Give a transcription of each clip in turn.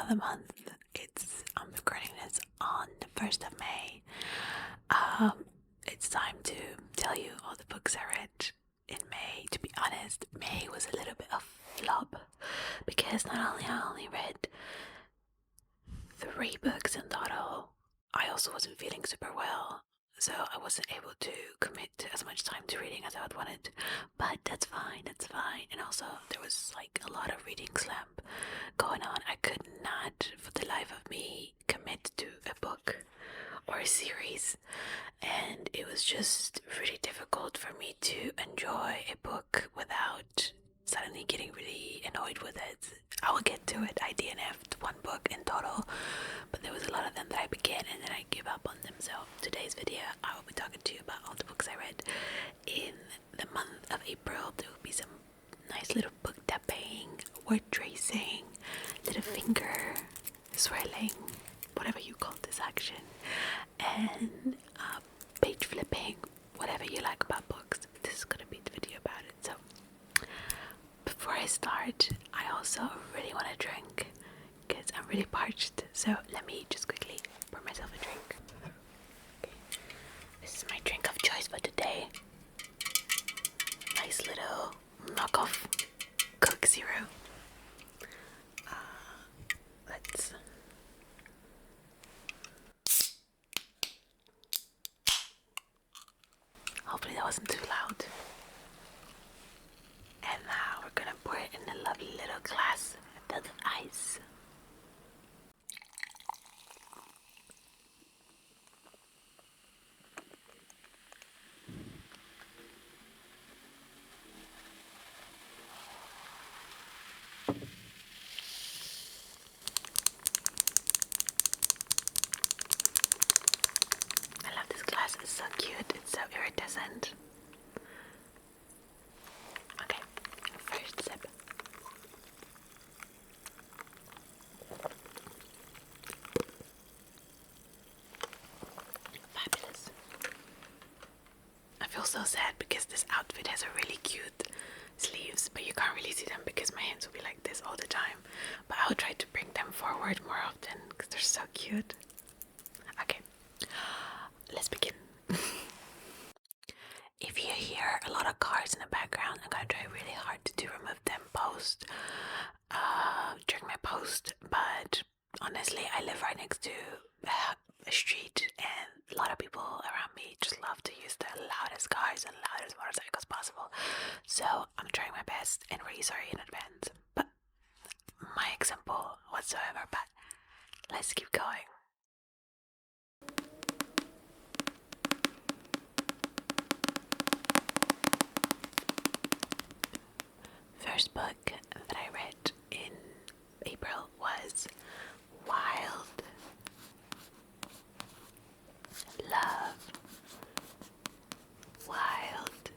of the month. I'm recording this on the 1st of May. It's time to tell you all the books I read in May. To be honest, May was a little bit of flop because I only read 3 books in total. I also wasn't feeling super well, so I wasn't able to commit to as much time to reading as I would wanted. But that's fine. And also, there was like a lot of reading slump going on. I could not, for the life of me, commit to a book or a series, and it was just really difficult for me to enjoy a book without suddenly getting really annoyed with it. I will get to it. I DNF'd 1 book in total, but there was a lot of them that I began and then I gave up on them. So today's video, I will be talking to you about all the books I read in the month of April. There will be some nice little book tapping, word tracing, little finger swirling, whatever you call this action, and page flipping, whatever you like about books. This is gonna be the video about it. So before I start, I also really want to drink because I'm really parched. So let me just quickly pour myself a drink. Okay. This is my drink of choice for today. Nice little knockoff Coke Zero. Let's. Hopefully that wasn't too loud. And now we're gonna pour it in a lovely little glass filled with ice. I love this glass, it's so cute, it's so iridescent. Okay, first sip. Fabulous. I feel so sad because this outfit has a really cute sleeves, but you can't really see them because my hands will be like this all the time. But I'll try to bring them forward more often because they're so cute. Okay, let's begin. If you hear a lot of cars in the background, I'm gonna try really hard to remove them during my post, but honestly, I live right next to a street and a lot of people around me just love to use the loudest cars and loudest motorcycles possible, so I'm trying my best and really sorry in advance, but my example whatsoever. But let's keep going. First book that I read in April was Wild Love. Wild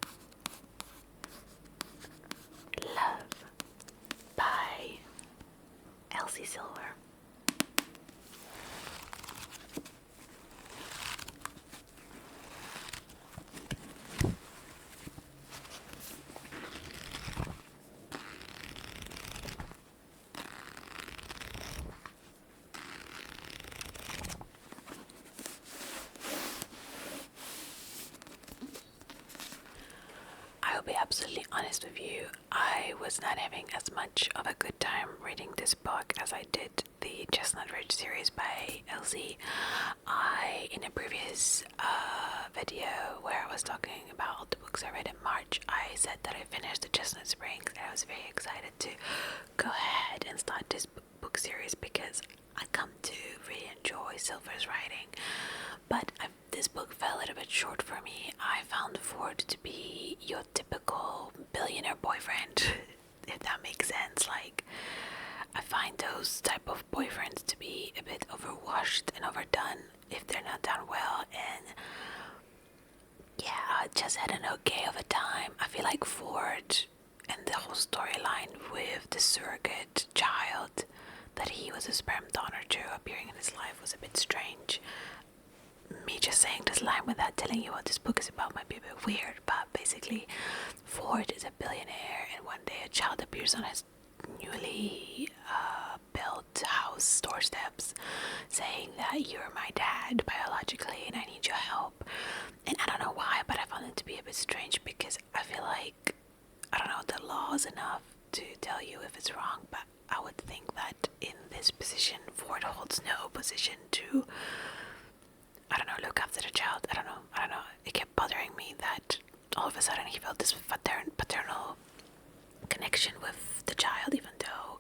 Love by Elsie Silver. I'll be absolutely honest with you, I was not having as much of a good time reading this book as I did the Chestnut Ridge series by Elsie. In a previous video where I was talking about all the books I read in March, I said that I finished the Chestnut Springs and I was very excited to go ahead and start this book series because I come to really enjoy Silver's writing. But this book fell a little bit short for me. I found Ford to be your typical billionaire boyfriend, if that makes sense. Like, I find those type of boyfriends to be a bit overwashed and overdone if they're not done well, and yeah, I just had an okay of a time. I feel like Ford and the whole storyline with the surrogate child that he was a sperm donor to appearing in his life was a bit strange. Me just saying this line without telling you what this book is about might be a bit weird, but basically Ford is a billionaire and one day a child appears on his newly built house doorsteps saying that you're my dad biologically and I need your help. And I don't know why, but I found it to be a bit strange because I feel like, I don't know, the law is enough to tell you if it's wrong, but I would think that in this position, Ford holds no position to, I don't know, look after the child. I don't know. It kept bothering me that all of a sudden he felt this paternal connection with the child, even though,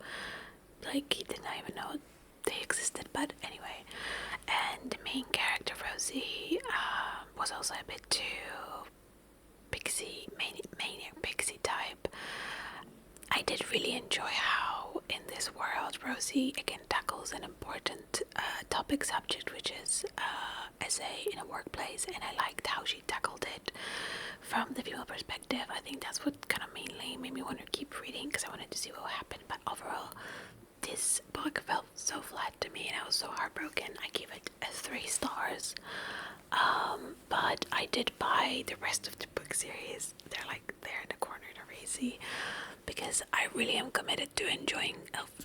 like, he didn't even know they existed. But anyway, and the main character, Rosie, was also a bit too pixie, maniac pixie type. I did really enjoy how in this world Rosie again tackles an important topic subject, which is essay in a workplace, and I liked how she tackled it from the female perspective. I think that's what kind of mainly made me want to keep reading, because I wanted to see what would happen. But overall, this book felt so flat to me and I was so heartbroken. I gave it 3 stars. But I did buy the rest of the book series. They're like there in the corner, they're easy, because I really am committed to enjoying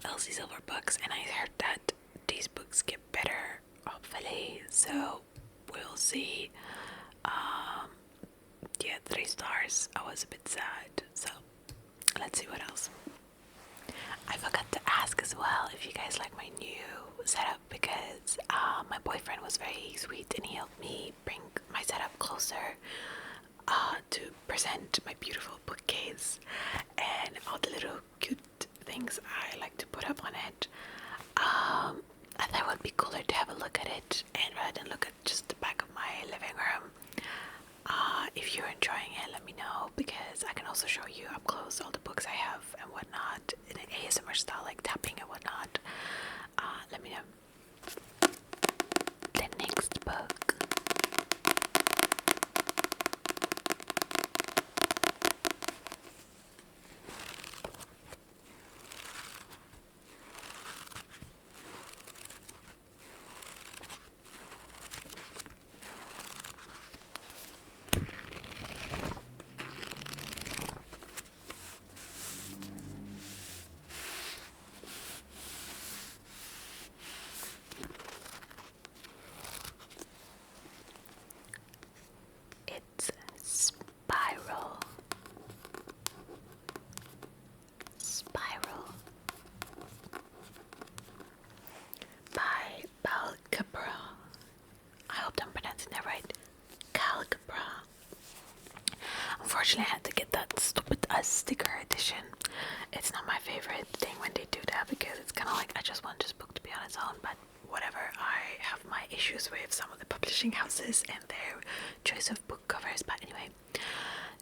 Elsie Silver books, and I heard that these books get better, hopefully, so we'll see. Yeah, 3 stars. I was a bit sad, so let's see what else. I forgot to ask as well if you guys like my new setup, because my boyfriend was very sweet and he helped me bring my setup closer to present my beautiful bookcase and all the little cute things I like to put up on it. I thought it would be cooler to have a look at it, and rather than look at just the back of my living room. If you're enjoying it, let me know, because I can also show you up close all the books I have and whatnot in an ASMR style, like tapping and whatnot. Let me know. The next book. It's Spiral. By Balcabra. I hope I'm pronouncing that right. Calcabra. Unfortunately, I had to get that stupid sticker edition. It's not my favorite thing when they do that, because it's kind of like I just want this book to be on its own, but whatever. I have my issues with some of the publishing houses and their choice of book covers, but anyway,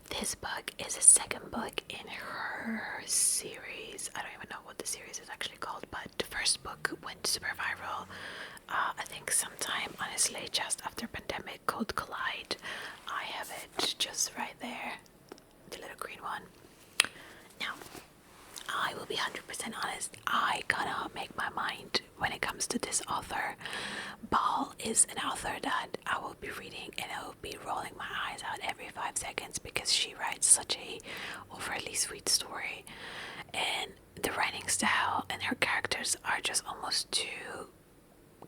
this book is the second book in her series. I don't even know what the series is actually called, but the first book went super viral. I think sometime, honestly, just after pandemic, called Collide. I have it just right there, the little green one. Now, I will be 100% honest, I cannot make my mind when it comes to this author. Ball is an author that I will be reading and I will be rolling my eyes out every 5 seconds, because she writes such a overly sweet story, and the writing style and her characters are just almost too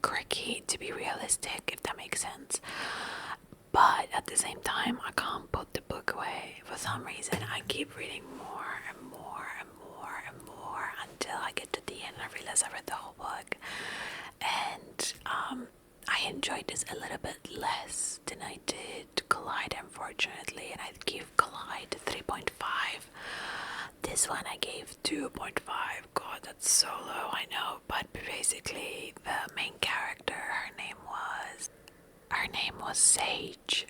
quirky to be realistic, if that makes sense. But at the same time, I can't put the book away. For some reason, I keep reading more and more and more and more until I get to the end and I realize I read the whole book. And I enjoyed this a little bit less than I did Collide, unfortunately, and I'd give Collide 3.5. This one I gave 2.5. God, that's so low, I know, but basically the main character, her name was Sage.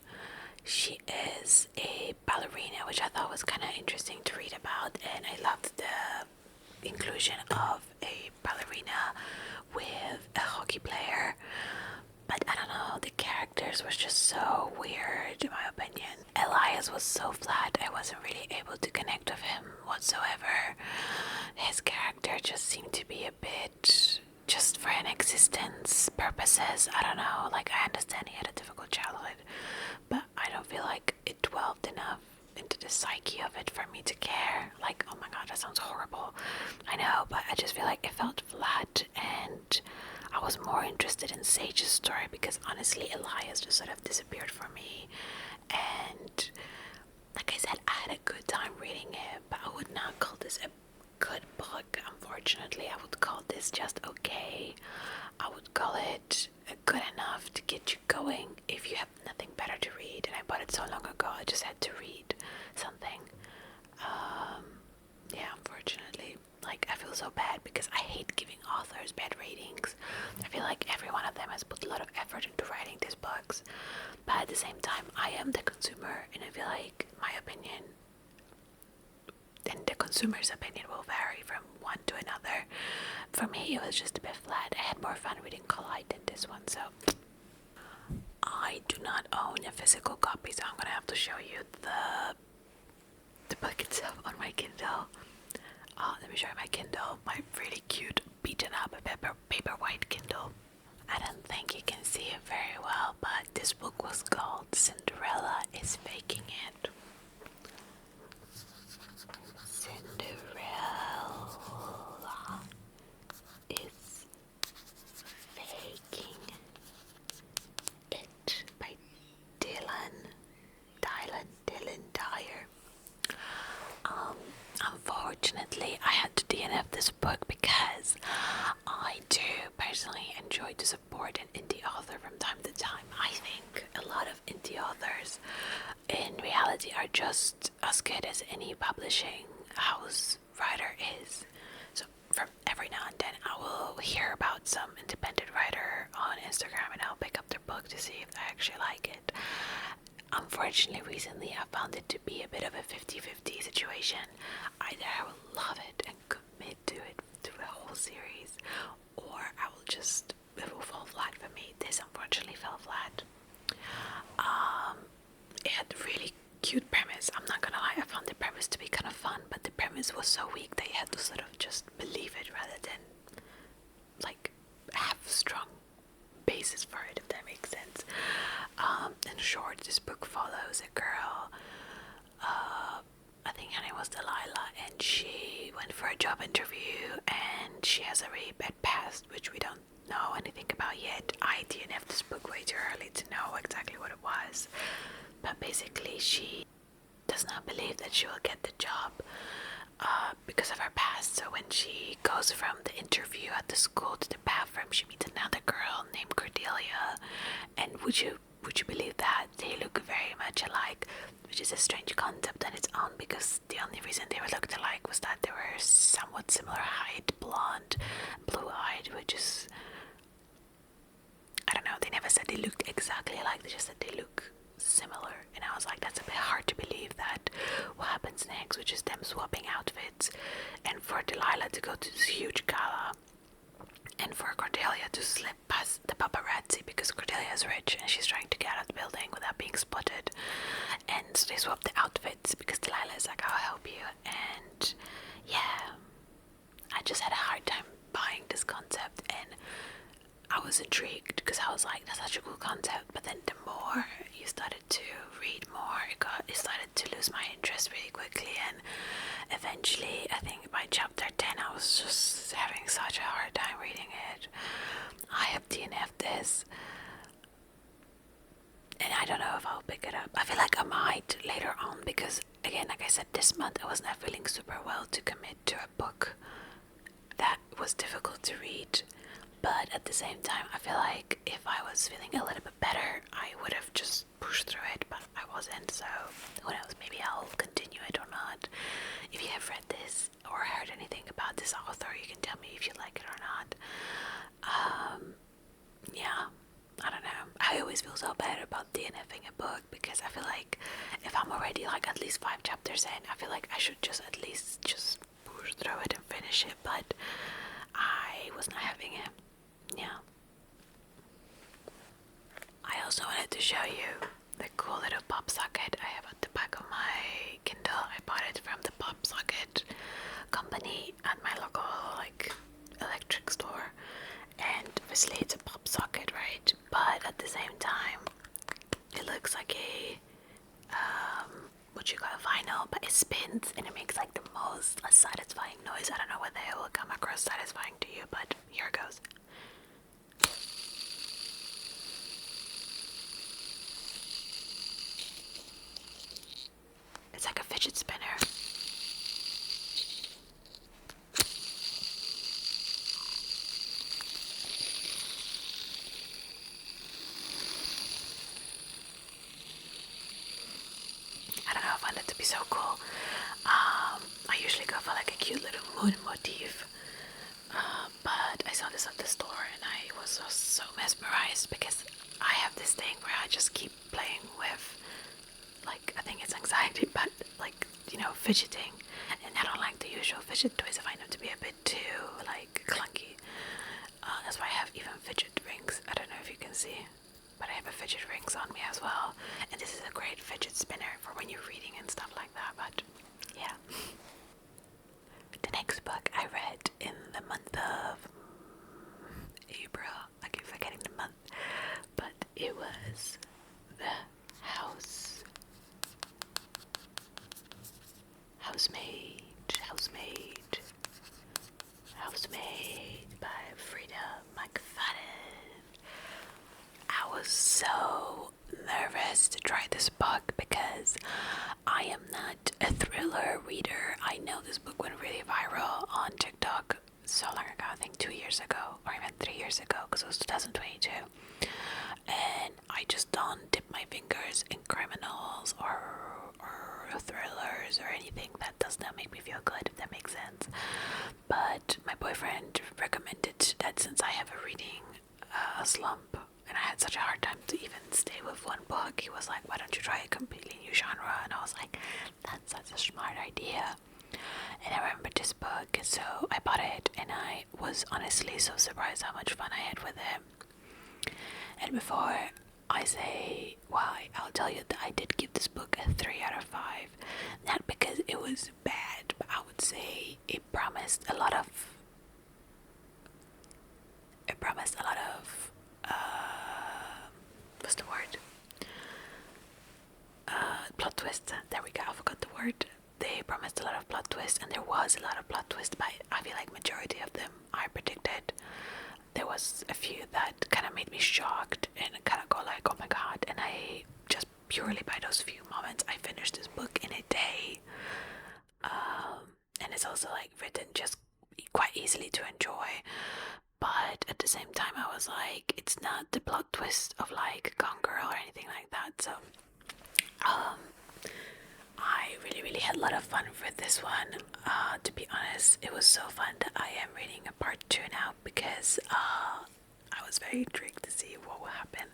She is a ballerina, which I thought was kind of interesting to read about, and I loved the inclusion of a ballerina with a hockey player. But I don't know, the characters was just so weird in my opinion. Elias was so flat, I wasn't really able to connect with him whatsoever. His character just seemed to be a bit just for an existence purposes. I don't know, like I understand he had a difficult childhood, but I don't feel like it dwelled enough into the psyche of it for me to care. Like, oh my god, That sounds horrible. I know, but I just feel like it felt flat, and I was more interested in Sage's story because honestly, Elias just sort of disappeared for me. And like I said, I had a good time reading it, but I would not call this a good book. Unfortunately, I would call this just okay. I would call it good enough to get you going if you have nothing better to read. And I bought it so long ago, I just had to read something. Yeah, unfortunately, like I feel so bad because I hate giving authors bad ratings. I feel like every one of them has put a lot of effort into writing these books, but at the same time, I am the consumer, and I feel like my opinion and the consumer's opinion will vary from one to another. For me, it was just a bit flat. I had more fun reading Collide than this one, so I do not own a physical copy, so I'm gonna have to show you the book itself on my Kindle. Let me show you my Kindle, my really cute beaten up paper white Kindle. I don't think you can see it very well, but this book was called Cinderella is Faking It. Cinderella is Faking It by Dylan Dyer. Unfortunately, I had to DNF this book because I do personally enjoy to support an indie author from time to time. I think a lot of indie authors in reality are just as good as any publishing house writer is. So from every now and then I will hear about some independent writer on Instagram and I'll pick up their book to see if I actually like it. Unfortunately, recently I found it to be a bit of a 50-50 situation. Either I will love it and commit to it through a whole series, or I will just, it will fall flat for me. This unfortunately fell flat. It had a really cute premise. I'm not gonna lie, I found the premise to be kind of fun, but the premise was so weak that you had to sort of just believe it rather than like have strong basis for it, if that makes sense. In short, this book follows a girl, I think her name was Delilah, and she went for a job interview and she has a really bad past which we don't know anything about yet. I DNF'd this book way too early to know exactly what it was, but basically she does not believe that she will get the job because of her past. So when she goes from the interview at the school to the bathroom, she meets another girl named Cordelia, and would you believe that they look very much alike, which is a strange concept on its own because the only reason they were looked alike was that they were somewhat similar height, blonde, blue-eyed, which is, I don't know, they never said they looked exactly alike, they just said they look similar, and I was like, that's a bit hard to believe that what happens next, which is them swapping outfits, and for Delilah to go to this huge gala, and for Cordelia to slip past the paparazzi because Cordelia is rich and she's trying to get out of the building without being spotted, and so they swap the outfits because Delilah is like, I'll help you, and yeah, I just had a hard time buying this concept, and I was intrigued because I was like, that's such a cool concept, but then the more you started to read more, it started to lose my interest really quickly, and eventually, I think by chapter 10, I was just having such a hard time reading it. I have DNF'd this, and I don't know if I'll pick it up. I feel like I might later on because, again, like I said, this month I was not feeling super well to commit to a book that was difficult to read. But at the same time, I feel like if I was feeling a little bit better, I would have just pushed through it, but I wasn't, so who knows, maybe I'll continue it or not. If you have read this or heard anything about this author, you can tell me if you like it or not. Yeah, I don't know. I always feel so bad about DNFing a book because I feel like if I'm already like at least 5 chapters in, I feel like I should just at least just push through it and finish it, but I was not having it. Yeah. I also wanted to show you the cool little pop socket I have at the back of my Kindle. I bought it from the pop socket company at my local like electric store, and obviously it's a pop socket, right? But at the same time, it looks like a what you call a vinyl, but it spins and it makes like the was a satisfying noise. I don't know whether it will come across satisfying to you, but here it goes. It's like a fidget spinner. I don't know, I find it to be so cool. I usually go for like a cute little moon motif, but I saw this at the store and I was just so mesmerized because I have this thing where I just keep playing with, like, I think it's anxiety, but like, you know, fidgeting, and I don't like the usual fidget toys. I find them to be a bit too like clunky. That's why I have even fidget rings. I don't know if you can see, but I have a fidget rings on me as well, and this is a great fidget spinner for when you're reading and stuff like that. But yeah, the next book I read in the month of April, I keep forgetting the month, but it was The Housemaid by Frida McFadden. I was so nervous to try this book because I am not a thriller reader. I know this book went really viral on TikTok so long ago, I think 2 years ago, or even 3 years ago, because it was 2022. And I just don't dip my fingers in criminals or thrillers or anything that does not make me feel good, if that makes sense. But my boyfriend recommended that since I have a reading slump and I had such a hard time to even stay with one book, he was like, why don't you try a completely new genre? And I was like, that's such a smart idea. And I remember this book, so I bought it, and I was honestly so surprised how much fun I had with it. And before I say why, I'll tell you that I did give this book a 3 out of 5. Not because it was bad, but I would say it promised a lot of what's the word? Plot twists. There we go, I forgot the word. They promised a lot of plot twists, and there was a lot of plot twists, but I feel like majority of them I predicted. There was a few that kind of made me shocked and kind of go like, oh my god, and I just purely by those few moments I finished this book in a day. And it's also like written just quite easily to enjoy, but at the same time I was like, it's not the plot twist of like Gone Girl or anything like that. So I really had a lot of fun with this one. To be honest, it was so fun that I am reading a part 2 now because I was very intrigued to see what will happen.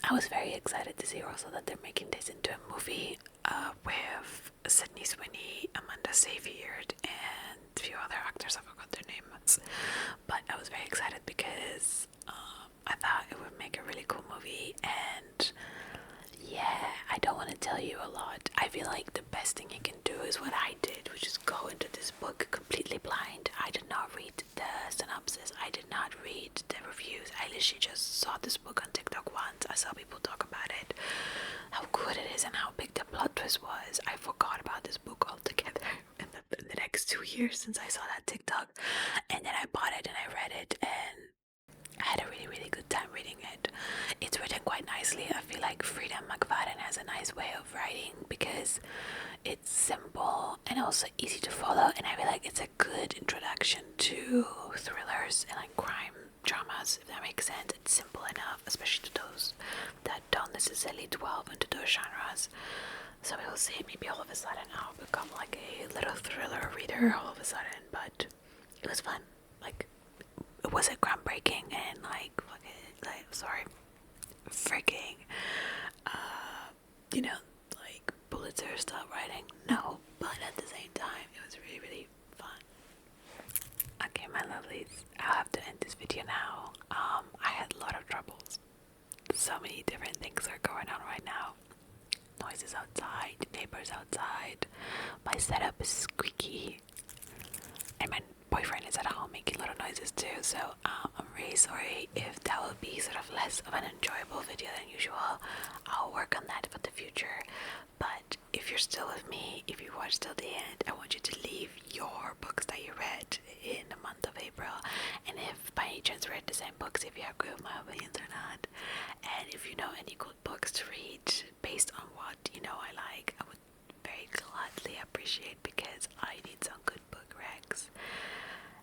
I was very excited to see also that they're making this into a movie with Sydney Sweeney, Amanda Seyfried, and a few other actors. I forgot their names, but I was very excited because I thought it would make a really cool movie. And yeah, I don't want to tell you a lot. I feel like the best thing you can do is what I did, which is go into this book completely blind. I did not read the synopsis. I did not read the reviews. I literally just saw this book on TikTok once. I saw people talk about it, how good it is and how big the plot twist was. I forgot about this book altogether in the next 2 years since I saw that TikTok. And then I bought it and I read it, and I had a really good time reading it. It's written quite nicely. I feel like Frida McFadden has a nice way of writing because it's simple and also easy to follow, and I feel like it's a good introduction to thrillers and like crime dramas, if that makes sense. It's simple enough, especially to those that don't necessarily delve into those genres. So we'll see, maybe all of a sudden I'll become like a little thriller reader all of a sudden, but it was fun. Like, it wasn't groundbreaking and freaking like Pulitzer style writing, no, but at the same time it was really fun. Okay, my lovelies, I'll have to end this video now. I had a lot of troubles. So many different things are going on right now. Noises outside, neighbors outside, my setup is squeaky, and my boyfriend is at home making little noises too, so I'm really sorry if that will be sort of less of an enjoyable video than usual. I'll work on that for the future. But if you're still with me, if you watched till the end, I want you to leave your books that you read in the month of April, and if by any chance read the same books, if you agree with my opinions or not, and if you know any good books to read based on what you know I like, I would very gladly appreciate, because I need some good book recs.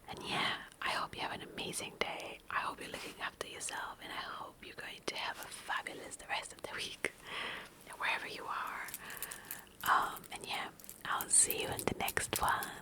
And yeah, I hope you have an amazing day. I hope you're looking after yourself, and I hope you're going to have a fabulous the rest of the week, wherever you are. And yeah, I'll see you in the next one.